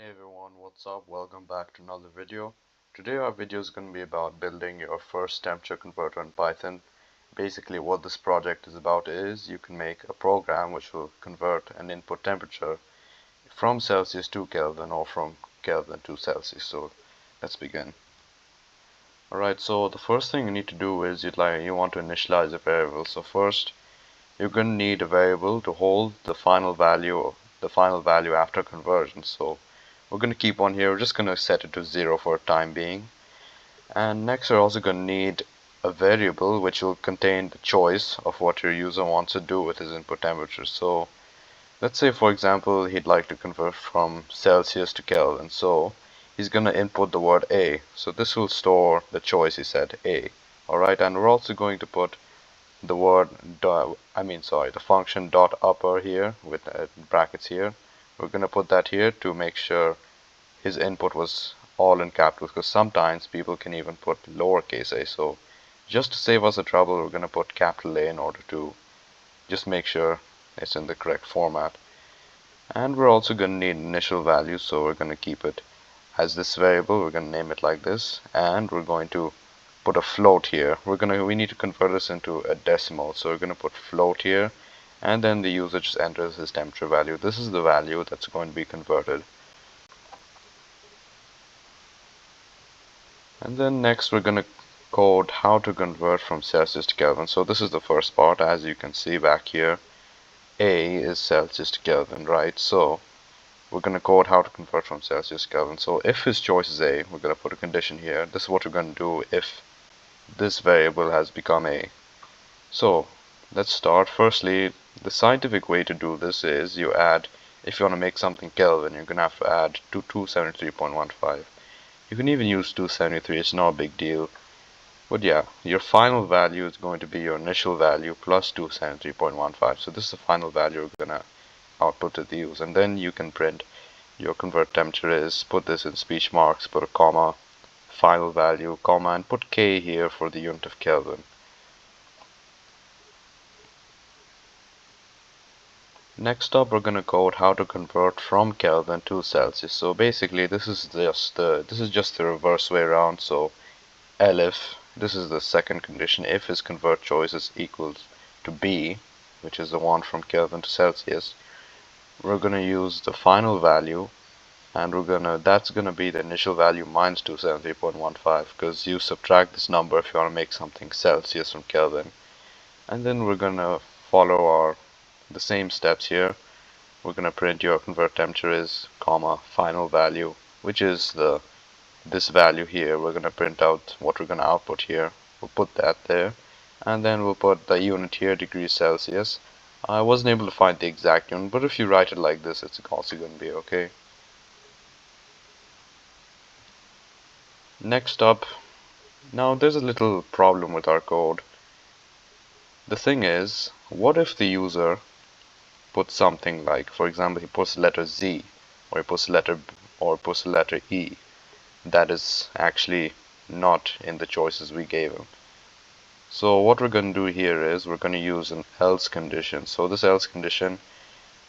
Hey everyone, what's up? Welcome back to another video. Today our video is going to be about building your first temperature converter in Python. Basically what this project is about is you can make a program which will convert an input temperature from Celsius to Kelvin or from Kelvin to Celsius. So let's begin. Alright, so the first thing you need to do is you want to initialize a variable. So first you're going to need a variable to hold the final value after conversion. So we're going to keep on here. We're just going to set it to 0 for the time being. And next we're also going to need a variable which will contain the choice of what your user wants to do with his input temperature. So let's say for example he'd like to convert from Celsius to Kelvin. So he's going to input the word A. So this will store the choice he said, A. Alright, and we're also going to put the the function dot upper here with brackets here. We're going to put that here to make sure his input was all in capitals, because sometimes people can even put lowercase a. So just to save us the trouble, we're going to put capital A in order to just make sure it's in the correct format. And we're also going to need initial value, so we're going to keep it as this variable. We're going to name it like this, and we're going to put a float here. We need to convert this into a decimal, so we're going to put float here, and then the user just enters his temperature value. This is the value that's going to be converted. And then next we're going to code how to convert from Celsius to Kelvin. So this is the first part. As you can see back here, A is Celsius to Kelvin, right? So we're going to code how to convert from Celsius to Kelvin. So if his choice is A, we're going to put a condition here. This is what we're going to do if this variable has become A. So let's start. Firstly, the scientific way to do this is you add, if you want to make something Kelvin, you're going to have to add to 273.15. You can even use 273, it's not a big deal. But yeah, your final value is going to be your initial value plus 273.15. So this is the final value you're going to output to the user. And then you can print your convert temperature is, put this in speech marks, put a comma, final value, comma, and put K here for the unit of Kelvin. Next up, we're going to code how to convert from Kelvin to Celsius. So basically, this is just the reverse way around. So elif, this is the second condition, if his convert choice is equals to B, which is the one from Kelvin to Celsius, we're going to use the final value, and that's going to be the initial value minus 273.15, because you subtract this number if you want to make something Celsius from Kelvin. And then we're going to follow the same steps here. We're going to print your convert temperature is, comma, final value, which is this value here. We're going to print out what we're going to output here. We'll put that there, and then we'll put the unit here, degrees Celsius. I wasn't able to find the exact unit, but if you write it like this, it's also going to be okay. Next up, now there's a little problem with our code. The thing is, what if the user puts something like, for example, he puts the letter Z, or he puts the letter E, that is actually not in the choices we gave him. So what we're going to do here is we're going to use an else condition. So this else condition,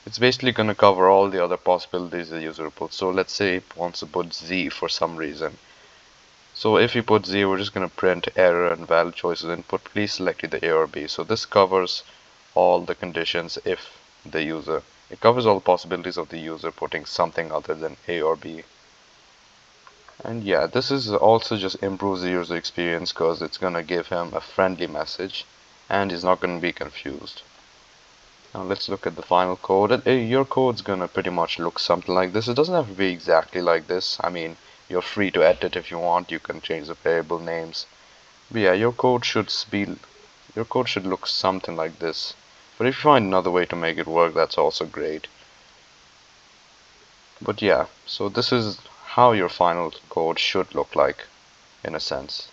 it's basically going to cover all the other possibilities the user puts. So let's say he wants to put Z for some reason. So if you put Z, we're just going to print error and valid choices input. Please select either A or B. So this covers all the conditions if the user, it covers all the possibilities of the user putting something other than A or B. And yeah, this is also just improves the user experience because it's going to give him a friendly message and he's not going to be confused. Now let's look at the final code. Your code's going to pretty much look something like this. It doesn't have to be exactly like this. I mean, you're free to edit if you want. You can change the variable names. But yeah, your code should look something like this. But if you find another way to make it work, that's also great. But yeah, so this is how your final code should look like, in a sense.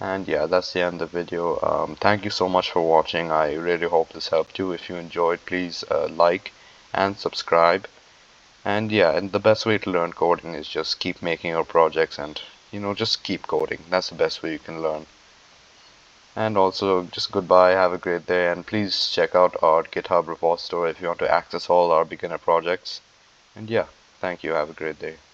And yeah, that's the end of the video. Thank you so much for watching. I really hope this helped you. If you enjoyed, please like and subscribe. And yeah, and the best way to learn coding is just keep making your projects and just keep coding. That's the best way you can learn. And also, just goodbye, have a great day, and please check out our GitHub repository if you want to access all our beginner projects. And yeah, thank you. Thank you. Have a great day.